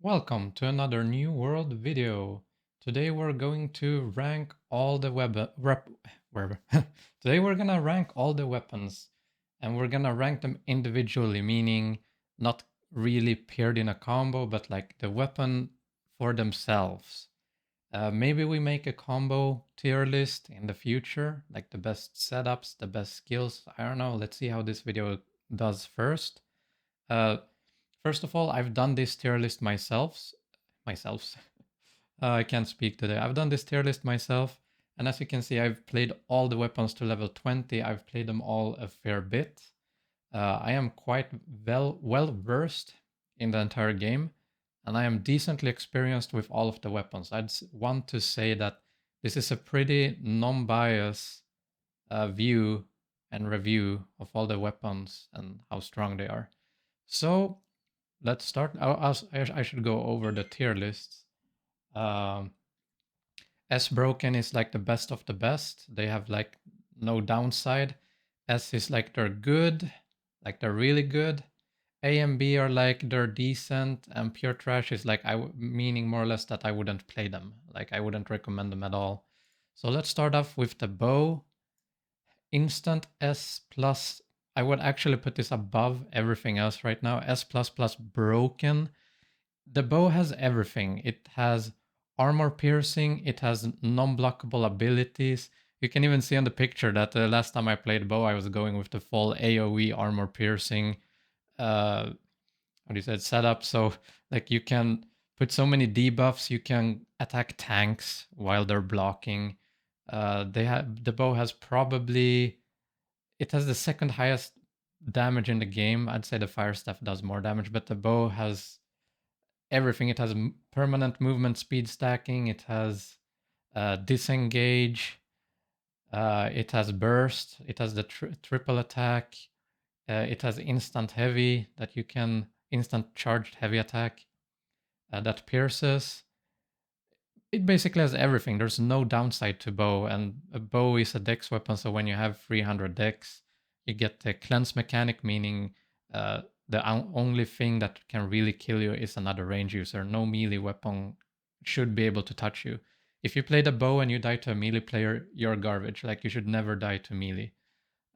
Welcome to another New World video. Today we're going to rank all the Today we're gonna rank all the weapons, and we're gonna rank them individually, meaning not really paired in a combo, but like the weapon for themselves. Maybe we make a combo tier list in the future, like the best setups, the best skills. I don't know. Let's see how this video does first. Uh, First of all, I've done this tier list myself. Myself. I can't speak today. I've done this tier list myself, and as you can see, I've played all the weapons to level 20. I've played them all a fair bit. I am quite well versed in the entire game, and I am decently experienced with all of the weapons. I'd want to say that this is a pretty non-biased view and review of all the weapons and how strong they are. So let's start. I should go over the tier lists. S broken is like the best of the best. They have like no downside. S is like they're good, like they're really good. A and B are like they're decent, and pure trash is like meaning more or less that I wouldn't play them. Like I wouldn't recommend them at all. So let's start off with the bow. Instant S plus. I would actually put this above everything else right now. S plus plus broken. The bow has everything. It has armor piercing. It has non-blockable abilities. You can even see on the picture that the last time I played bow, I was going with the full AoE armor piercing. What do you say? Setup. So like you can put so many debuffs. You can attack tanks while they're blocking. The bow has probably it has the second highest damage in the game. I'd say the fire staff does more damage, but the bow has everything. It has permanent movement speed stacking. It has disengage. It has burst. It has the triple attack. It has instant heavy that you can instant charged heavy attack that pierces. It basically has everything. There's no downside to bow, and a bow is a dex weapon. So when you have 300 dex, you get the cleanse mechanic, meaning the only thing that can really kill you is another range user. No melee weapon should be able to touch you. If you play the bow and you die to a melee player, you're garbage. Like you should never die to melee.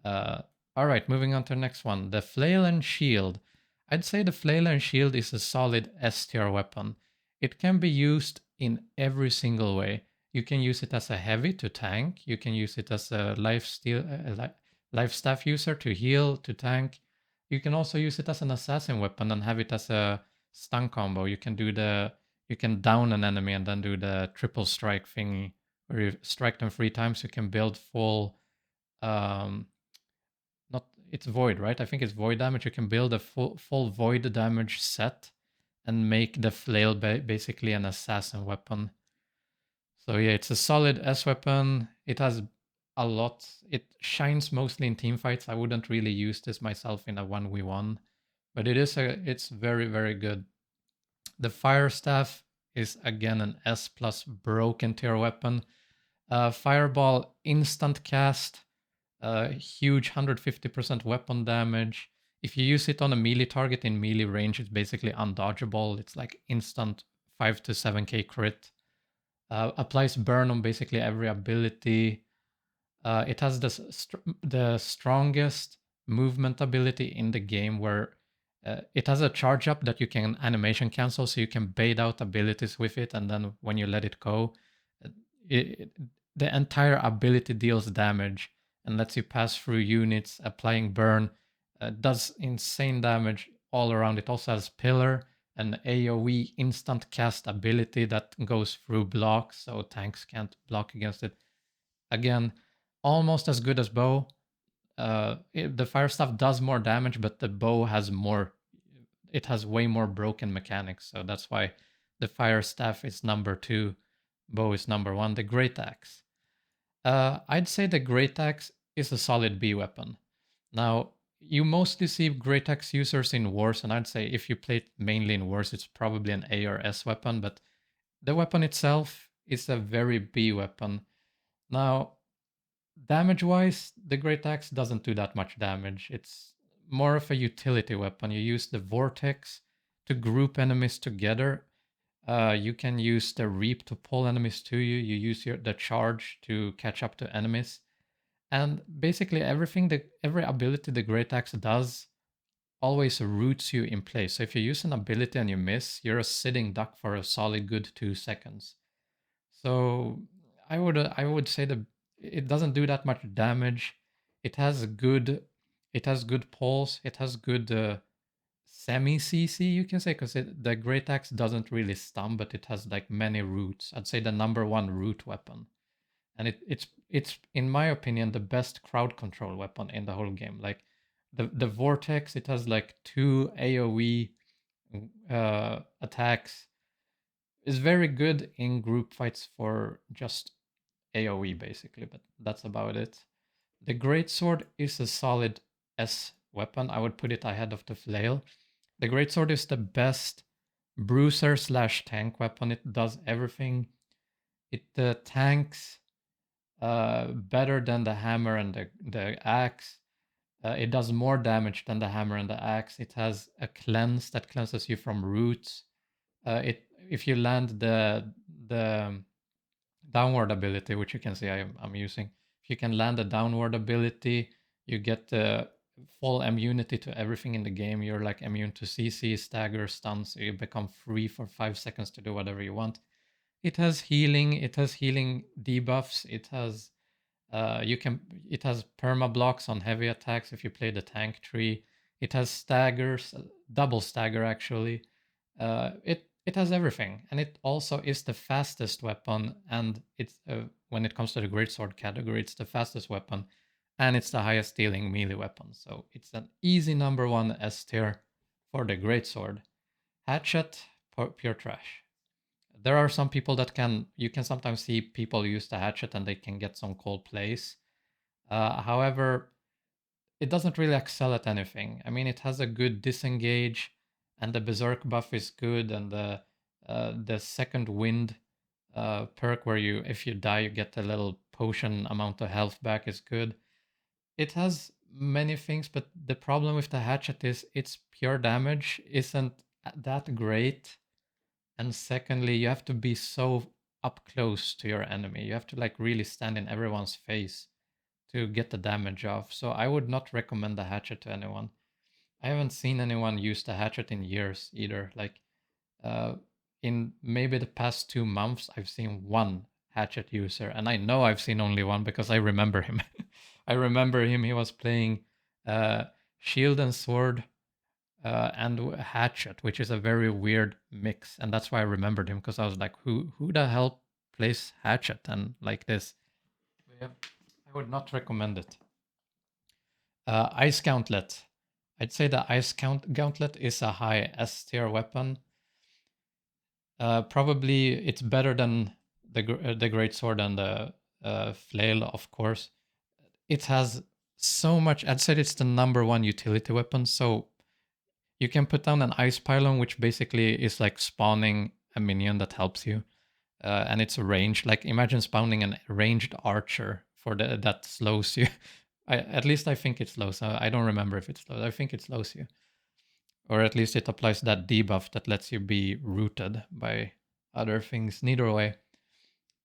All right, moving on to the next one. The Flail and Shield. I'd say the Flail and Shield is a solid S tier weapon. It can be used in every single way. You can use it as a heavy to tank. You can use it as a Lifestaff user to heal, to tank. You can also use it as an assassin weapon and have it as a stun combo. You can down an enemy and then do the triple strike thingy where you strike them 3 times. You can build full not it's void, right? I think it's void damage. You can build a full void damage set and make the flail basically an assassin weapon. So yeah, it's a solid S weapon. It has a lot. It shines mostly in team fights. I wouldn't really use this myself in a 1v1, but it's very, very good. The fire staff is again an S plus broken tier weapon. Fireball instant cast, huge 150% weapon damage. If you use it on a melee target in melee range, it's basically undodgeable. It's like instant 5 to 7k crit. Applies burn on basically every ability. It has the strongest movement ability in the game where it has a charge up that you can animation cancel, so you can bait out abilities with it, and then when you let it go, the entire ability deals damage and lets you pass through units. Applying burn does insane damage all around. It also has pillar, an AoE instant cast ability that goes through blocks, so tanks can't block against it. Again, almost as good as bow. The fire staff does more damage, but the bow has more. It has way more broken mechanics, so that's why the fire staff is number 2, bow is number 1. The great axe. I'd say the great axe is a solid B weapon. Now, you mostly see great axe users in wars, and I'd say if you play it mainly in wars, it's probably an A or S weapon, but the weapon itself is a very B weapon. Now, damage-wise, the great axe doesn't do that much damage. It's more of a utility weapon. You use the vortex to group enemies together, You can use the Reap to pull enemies to you. You use the Charge to catch up to enemies. And basically every ability the Great Axe does always roots you in place. So if you use an ability and you miss, you're a sitting duck for a solid good 2 seconds. So I would say that it doesn't do that much damage. It has good pulse. It has good semi CC, you can say, because the Great Axe doesn't really stun, but it has like many roots. I'd say the #1 root weapon, and it's in my opinion the best crowd control weapon in the whole game. Like the Vortex, it has like 2 AOE attacks. Is very good in group fights for just AoE basically, but that's about it. The Greatsword is a solid S weapon. I would put it ahead of the Flail. The Greatsword is the best bruiser / tank weapon. It does everything. It tanks better than the hammer and the axe. It does more damage than the hammer and the axe. It has a cleanse that cleanses you from roots. If you land the downward ability, which you can see I'm using, if you can land a downward ability, you get the full immunity to everything in the game. You're like immune to CC, stagger, stuns. So you become free for 5 seconds to do whatever you want. It has healing. It has healing debuffs. It has it has perma blocks on heavy attacks if you play the tank tree. It has staggers, double stagger actually. It has everything, and it also is the fastest weapon. And it's when it comes to the greatsword category, it's the fastest weapon, and it's the highest dealing melee weapon. So it's an easy #1 S tier for the greatsword. Hatchet, pure trash. There are some people that you can sometimes see people use the hatchet and they can get some cold plays. However, it doesn't really excel at anything. I mean, it has a good disengage, and the berserk buff is good, and the second wind perk where if you die you get a little potion amount of health back is good. It has many things, but the problem with the hatchet is its pure damage isn't that great. And secondly, you have to be so up close to your enemy. You have to like really stand in everyone's face to get the damage off. So I would not recommend the hatchet to anyone. I haven't seen anyone use the hatchet in years either. Like in maybe the past 2 months, I've seen one hatchet user, and I know I've seen only one because I remember him. I remember him. He was playing shield and sword and hatchet, which is a very weird mix, and that's why I remembered him, because I was like, who the hell plays hatchet and like this? Yeah, I would not recommend it. Icecountet. I'd say the Icecountet is a high S tier weapon. Probably it's better than the greatsword and the flail, of course. It has so much. I'd say it's the #1 utility weapon. So you can put down an ice pylon, which basically is like spawning a minion that helps you, and it's ranged. Like imagine spawning a ranged archer that slows you. At least I think it slows. I don't remember if it slows. I think it slows you, or at least it applies that debuff that lets you be rooted by other things. Neither way,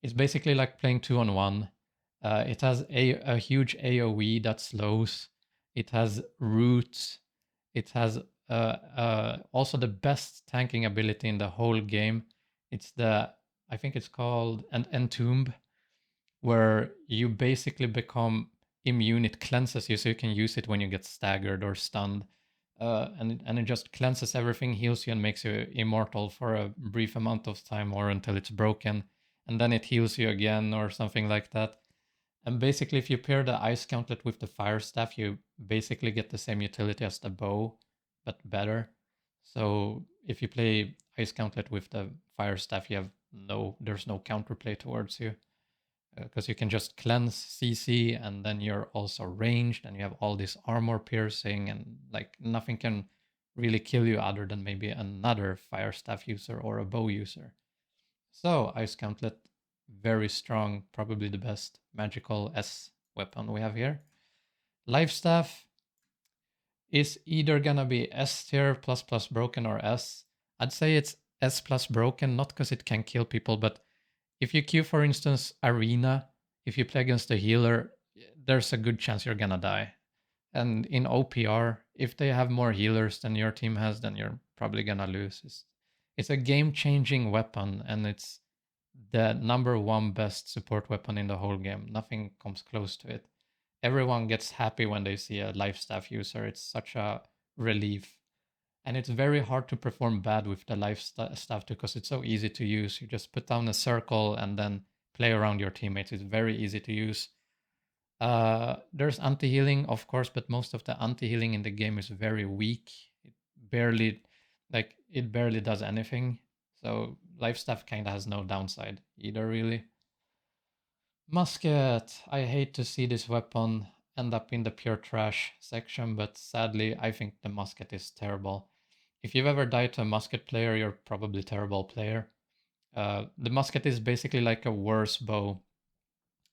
it's basically like playing 2-on-1. It has a huge AOE that slows. It has roots. It has also the best tanking ability in the whole game. It's I think it's called an Entomb, where you basically become immune. It cleanses you, so you can use it when you get staggered or stunned. And it just cleanses everything, heals you, and makes you immortal for a brief amount of time or until it's broken. And then it heals you again or something like that. And basically, if you pair the Icecountet with the Fire Staff, you basically get the same utility as the bow, but better. So if you play Icecountet with the Fire Staff, there's no counterplay towards you, because you can just cleanse CC, and then you're also ranged, and you have all this armor piercing, and like nothing can really kill you other than maybe another Fire Staff user or a bow user. So Icecountet, very strong, probably the best magical S weapon we have here. Lifestaff is either gonna be S tier plus broken or S. I'd say it's S plus broken, not because it can kill people, but if you queue, for instance, Arena, if you play against a healer, there's a good chance you're gonna die. And in OPR, if they have more healers than your team has, then you're probably gonna lose. It's a game-changing weapon, and it's the number one best support weapon in the whole game. Nothing comes close to it. Everyone gets happy when they see a Lifestaff user. It's such a relief. And it's very hard to perform bad with the Lifestaff too, because it's so easy to use. You just put down a circle and then play around your teammates. It's very easy to use. There's anti-healing, of course, but most of the anti-healing in the game is very weak. It barely, it barely does anything. So Lifestaff kind of has no downside either, really. Musket. I hate to see this weapon end up in the pure trash section, but sadly, I think the musket is terrible. If you've ever died to a musket player, you're probably a terrible player. The musket is basically like a worse bow.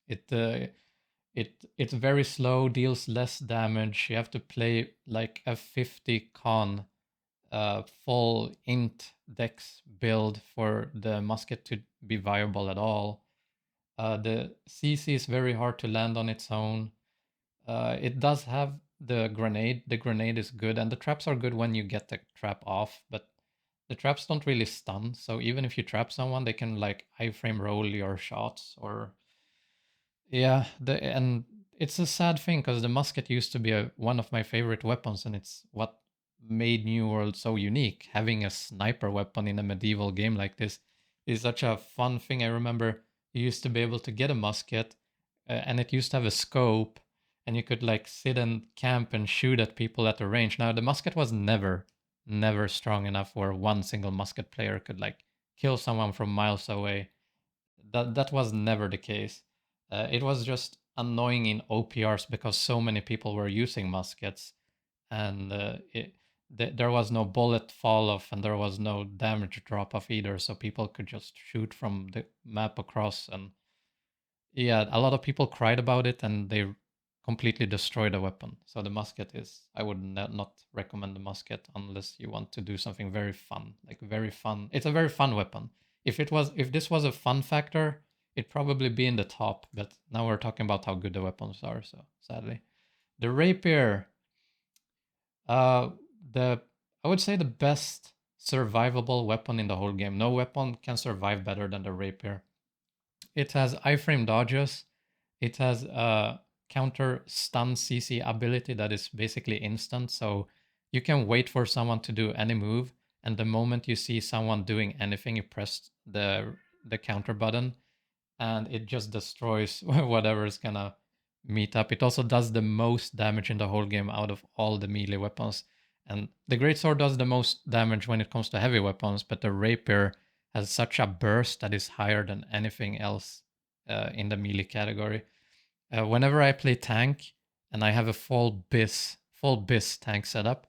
It's very slow, deals less damage. You have to play like a 50 con full int dex build for the musket to be viable at all. The CC is very hard to land on its own. It does have the grenade. The grenade is good, and the traps are good when you get the trap off, but the traps don't really stun. So even if you trap someone, they can like iframe roll your shots or yeah. And it's a sad thing because the musket used to be one of my favorite weapons, and it's what made New World so unique. Having a sniper weapon in a medieval game like this is such a fun thing. I remember you used to be able to get a musket, and it used to have a scope, and you could like sit and camp and shoot at people at the range. Now the musket was never strong enough where one single musket player could like kill someone from miles away. That was never the case. It was just annoying in OPRs because so many people were using muskets, and there was no bullet fall off, and there was no damage drop off either. So people could just shoot from the map across, and yeah, a lot of people cried about it, and they completely destroyed the weapon. So the musket is, I would not recommend the musket unless you want to do something very fun, like very fun. It's a very fun weapon. If this was a fun factor, it'd probably be in the top. But now we're talking about how good the weapons are. So sadly, the rapier, uh, the I would say the best survivable weapon in the whole game. No weapon can survive better than the rapier. It has iframe dodges. It has a counter stun CC ability that is basically instant. So you can wait for someone to do any move, and the moment you see someone doing anything, you press the counter button, and it just destroys whatever is gonna meet up. It also does the most damage in the whole game out of all the melee weapons. And the greatsword does the most damage when it comes to heavy weapons, but the rapier has such a burst that is higher than anything else in the melee category. Whenever I play tank and I have a full bis tank setup,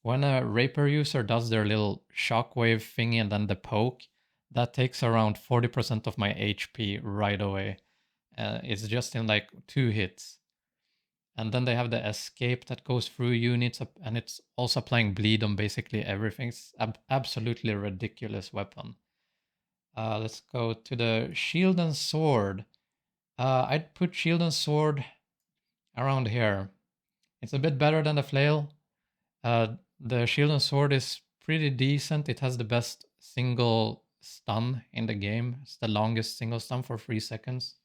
when a rapier user does their little shockwave thingy and then the poke, that takes around 40% of my HP right away. It's just in like 2 hits. And then they have the escape that goes through units, and it's also applying bleed on basically everything. It's absolutely ridiculous weapon. Let's go to the shield and sword. I'd put shield and sword around here. It's a bit better than the flail. The shield and sword is pretty decent. It has the best single stun in the game. It's the longest single stun for 3 seconds,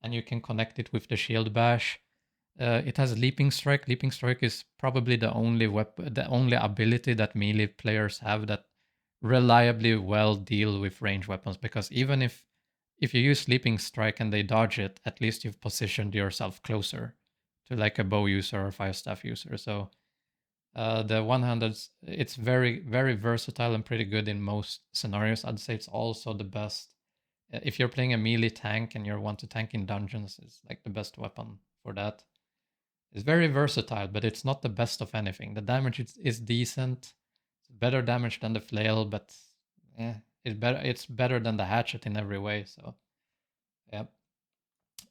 and you can connect it with the shield bash. It has leaping strike. Leaping strike is probably the only the only ability that melee players have that reliably well deal with range weapons. Because even if you use leaping strike and they dodge it, at least you've positioned yourself closer to like a bow user or fire staff user. So the one-handed, it's very versatile and pretty good in most scenarios. I'd say it's also the best if you're playing a melee tank and you want to tank in dungeons. It's like the best weapon for that. It's very versatile, but it's not the best of anything. The damage is decent. It's better damage than the flail, but it's better than the hatchet in every way. So yeah.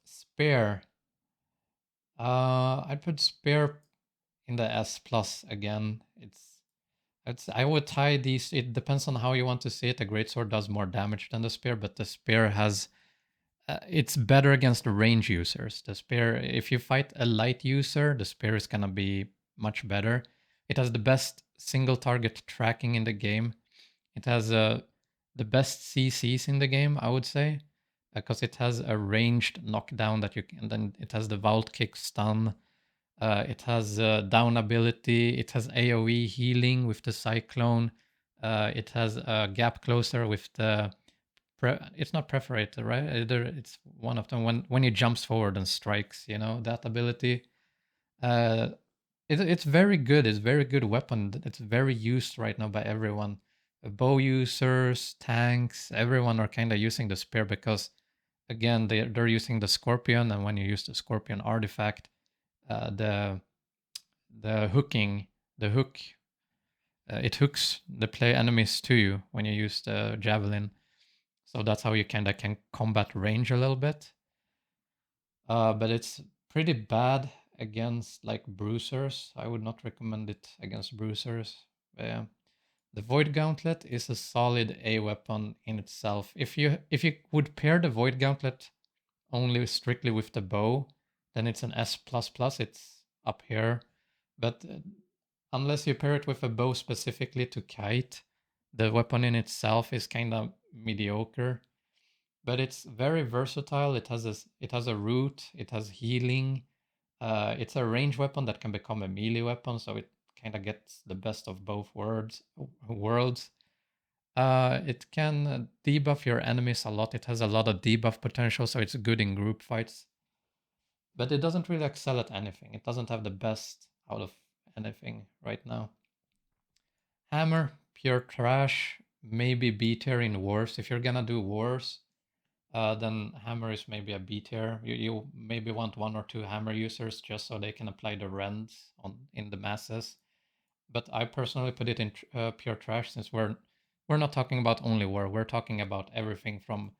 Spear. I'd put spear in the S plus again. I would tie these. It depends on how you want to see it. The greatsword does more damage than the spear, but the spear has. It's better against the range users. The spear, if you fight a light user, the spear is gonna be much better. It has the best single target tracking in the game. It has the best CCs in the game, I would say, because it has a ranged knockdown that you can. Then it has the vault kick stun. It has down ability. It has AoE healing with the cyclone. It has a gap closer with the. It's not perforator, right? It's one of them when he jumps forward and strikes. You know that ability. Uh, it's very good. It's very good weapon. It's very used right now by everyone. Bow users, tanks, everyone are kind of using the spear because, again, they're using the scorpion, and when you use the scorpion artifact, the hooking, the hook, it hooks the play enemies to you when you use the javelin. So that's how you kind of can combat range a little bit. But it's pretty bad against like bruisers. I would not recommend it against bruisers. The Void Gauntlet is a solid A weapon in itself. If you would pair the Void Gauntlet only strictly with the bow, then it's an S++. It's up here. But unless you pair it with a bow specifically to kite, the weapon in itself is kind of mediocre. But it's very versatile. It has a root. It has healing. It's a range weapon that can become a melee weapon, so it kind of gets the best of both worlds. It can debuff your enemies a lot. It has a lot of debuff potential, so it's good in group fights. But it doesn't really excel at anything. It doesn't have the best out of anything right now. Hammer, pure trash. Maybe B tier in wars. If you're gonna do wars, then hammer is maybe a B tier. You maybe want one or two hammer users just so they can apply the rends in the masses. But I personally put it in pure trash since we're not talking about only war. We're talking about everything from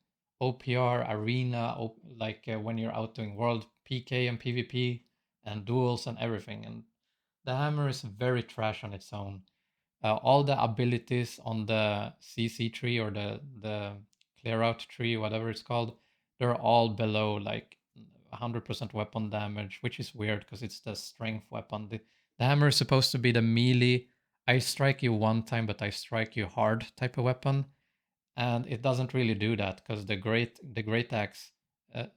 OPR, arena, like when you're out doing world PK and PvP and duels and everything. And the hammer is very trash on its own. All the abilities on the CC tree or the clear out tree, whatever it's called, they're all below like 100% weapon damage, which is weird because it's the strength weapon. The hammer is supposed to be the melee. I strike you one time, but I strike you hard type of weapon, and it doesn't really do that because the great axe,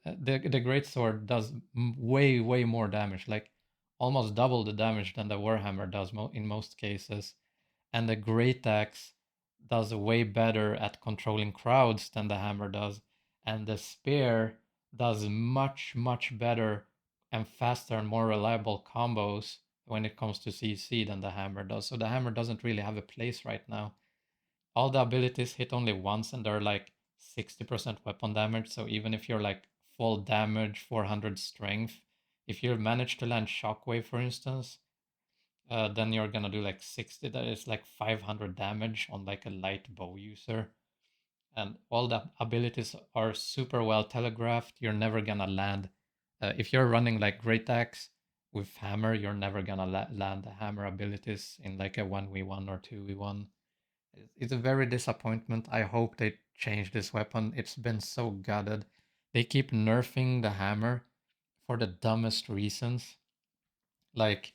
the great sword does way more damage, like almost double the damage than the warhammer does in most cases, and the great axe does way better at controlling crowds than the hammer does, and the spear does much better and faster and more reliable combos when it comes to CC than the hammer does. So the hammer doesn't really have a place right now. All the abilities hit only once and they're like 60% weapon damage. So even if you're like full damage, 400 strength, if you manage to land shockwave, for instance, then you're gonna do like 60. That is like 500 damage on like a light bow user. And all the abilities are super well telegraphed. You're never gonna land. If you're running like Great Axe with Hammer, you're never gonna land the Hammer abilities in like a 1v1 or 2v1. It's a very disappointment. I hope they change this weapon. It's been so gutted. They keep nerfing the Hammer for the dumbest reasons. Like,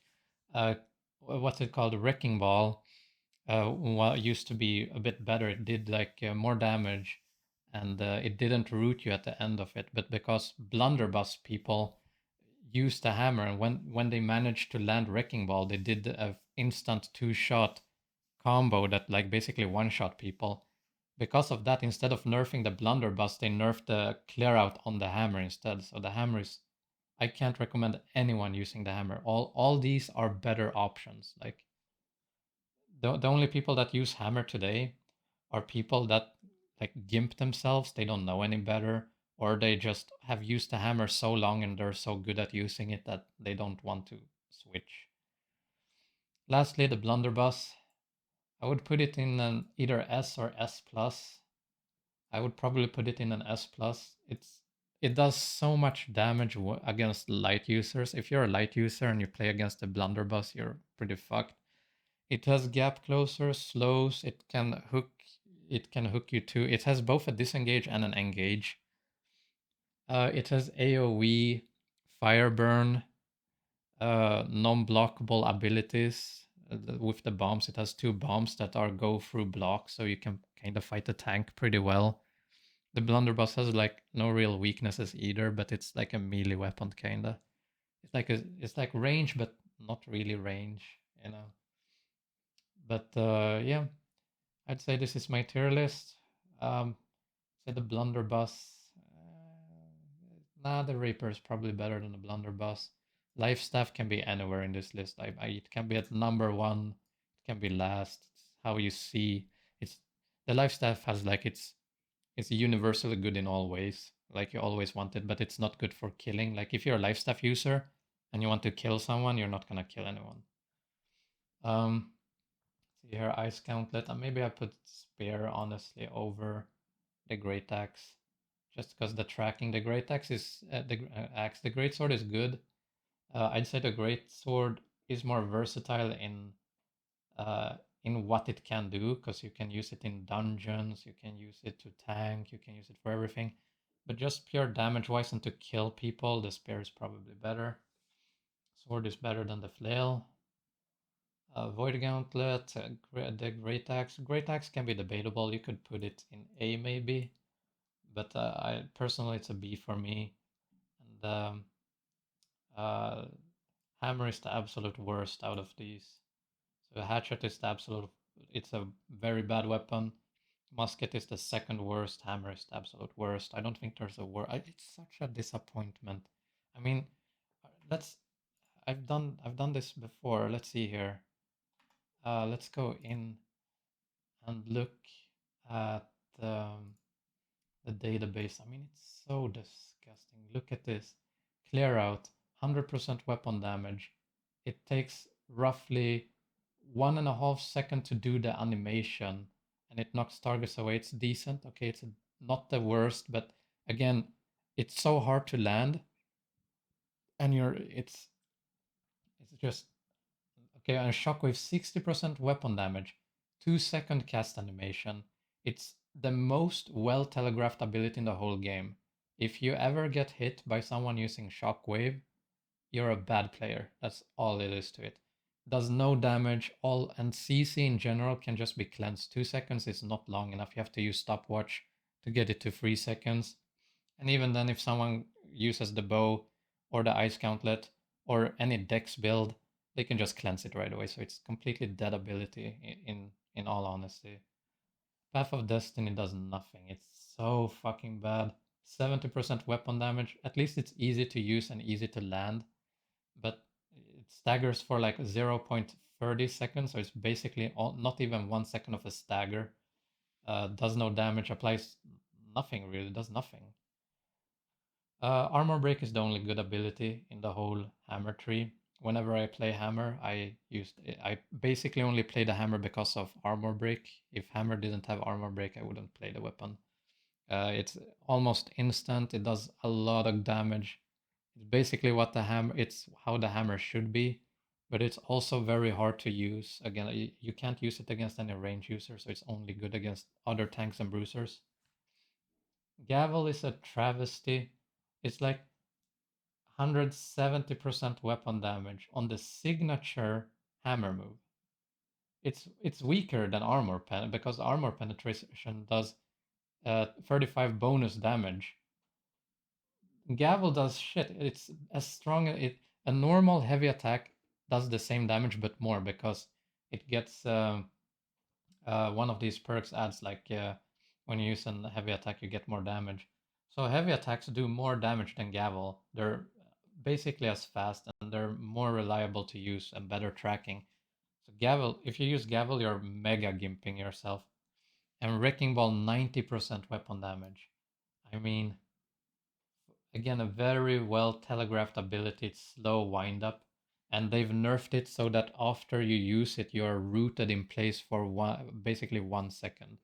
what's it called? Wrecking Ball used to be a bit better. It did like more damage, and it didn't root you at the end of it. But because Blunderbus people used the hammer, and when they managed to land Wrecking Ball, they did a instant 2-shot combo that like basically one-shot people. Because of that, instead of nerfing the Blunderbuss, they nerfed the clear out on the hammer instead. So the hammer is, I can't recommend anyone using the hammer. All these are better options. Like the only people that use hammer today are people that like gimp themselves. They don't know any better, or they just have used the hammer so long and they're so good at using it that they don't want to switch. Lastly, the blunderbuss. I would put it in an either S or S plus. I would probably put it in an S plus. It does so much damage against light users. If you're a light user and you play against the blunderbuss, you're pretty fucked. It has gap closer, slows. It can hook. It can hook you too. It has both a disengage and an engage. It has AoE, fire burn, non-blockable abilities. With the bombs, it has 2 bombs that are go through blocks, so you can kind of fight the tank pretty well. The Blunderbus has like no real weaknesses either, but it's like a melee weapon kinda. It's like range, but not really range, you know. But yeah, I'd say this is my tier list. Say the Blunderbus. Nah, the Reaper is probably better than the Blunderbus. Lifestaff can be anywhere in this list. It can be at number 1. It can be last. It's how you see. It's the Lifestaff has like it's universally good in all ways. Like you always want it, but it's not good for killing. Like if you're a Lifestaff user and you want to kill someone, you're not gonna kill anyone. See here, Icecountet. Maybe I put Spear honestly over the Great Axe, just because the tracking. The Great Axe is the Great Sword is good. I'd say the Great Sword is more versatile in what it can do, because you can use it in dungeons, you can use it to tank, you can use it for everything. But just pure damage wise and to kill people, the Spear is probably better. Sword is better than the Flail. Void Gauntlet, the Great Axe. Great Axe can be debatable. You could put it in A maybe, but I personally it's a B for me. And Hammer is the absolute worst out of these. So Hatchet is the absolute. It's a very bad weapon. Musket is the second worst. Hammer is the absolute worst. I don't think there's a worst. It's such a disappointment. I mean, let's. I've done this before. Let's see here. Let's go in and look at the database. I mean, it's so disgusting. Look at this. Clear out, 100% weapon damage. It takes roughly 1.5 seconds to do the animation, and it knocks targets away. It's decent. Okay, it's not the worst, but again, it's so hard to land, and it's just okay. And Shockwave, 60% weapon damage, 2-second cast animation. It's the most well telegraphed ability in the whole game. If you ever get hit by someone using Shockwave, you're a bad player. That's all it is to it. Does no damage, all and CC in general can just be cleansed. 2 seconds is not long enough. You have to use stopwatch to get it to 3 seconds. And even then, if someone uses the bow or the Icecountet or any dex build, they can just cleanse it right away. So it's completely dead ability in all honesty. Path of Destiny does nothing. It's so fucking bad. 70% weapon damage. At least it's easy to use and easy to land. But it staggers for like 0.30 seconds. So it's basically not even 1 second of a stagger. Does no damage. Applies nothing really. Does nothing. Armor Break is the only good ability in the whole hammer tree. Whenever I play hammer, I basically only play the hammer because of armor break. If hammer didn't have armor break, I wouldn't play the weapon. It's almost instant. It does a lot of damage. It's basically what the hammer. It's how the hammer should be, but it's also very hard to use. Again, you can't use it against any range user, so it's only good against other tanks and bruisers. Gavel is a travesty. It's like 170% weapon damage on the signature hammer move. It's weaker than armor because armor penetration does 35 bonus damage. Gavel does shit. It's as strong as a normal heavy attack does the same damage but more because it gets one of these perks adds like when you use a heavy attack you get more damage. So heavy attacks do more damage than Gavel. They're basically as fast and they're more reliable to use and better tracking. So Gavel, if you use Gavel, you're mega gimping yourself. And Wrecking Ball, 90% weapon damage. I mean, again, a very well telegraphed ability. It's slow wind up. And they've nerfed it so that after you use it, you're rooted in place for basically 1 second.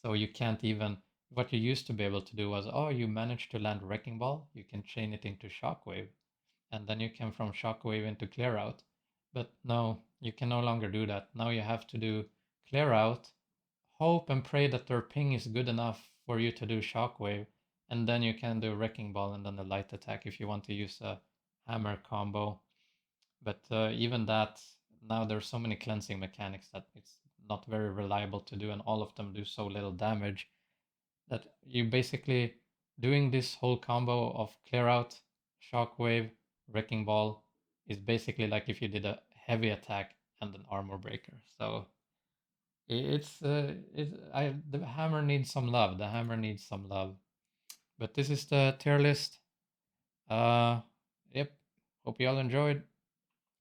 So you can't even. What you used to be able to do was, oh, you managed to land Wrecking Ball, you can chain it into Shockwave, and then you can from Shockwave into Clear Out. But no, you can no longer do that. Now you have to do clear out, hope and pray that their ping is good enough for you to do shockwave, and then you can do wrecking ball and then the light attack if you want to use a hammer combo. But even that, now there's so many cleansing mechanics that it's not very reliable to do, and all of them do so little damage that you basically doing this whole combo of clear out, shockwave, wrecking ball is basically like if you did a heavy attack and an armor breaker. So the hammer needs some love. The hammer needs some love. But this is the tier list. Yep. Hope you all enjoyed.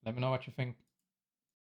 Let me know what you think.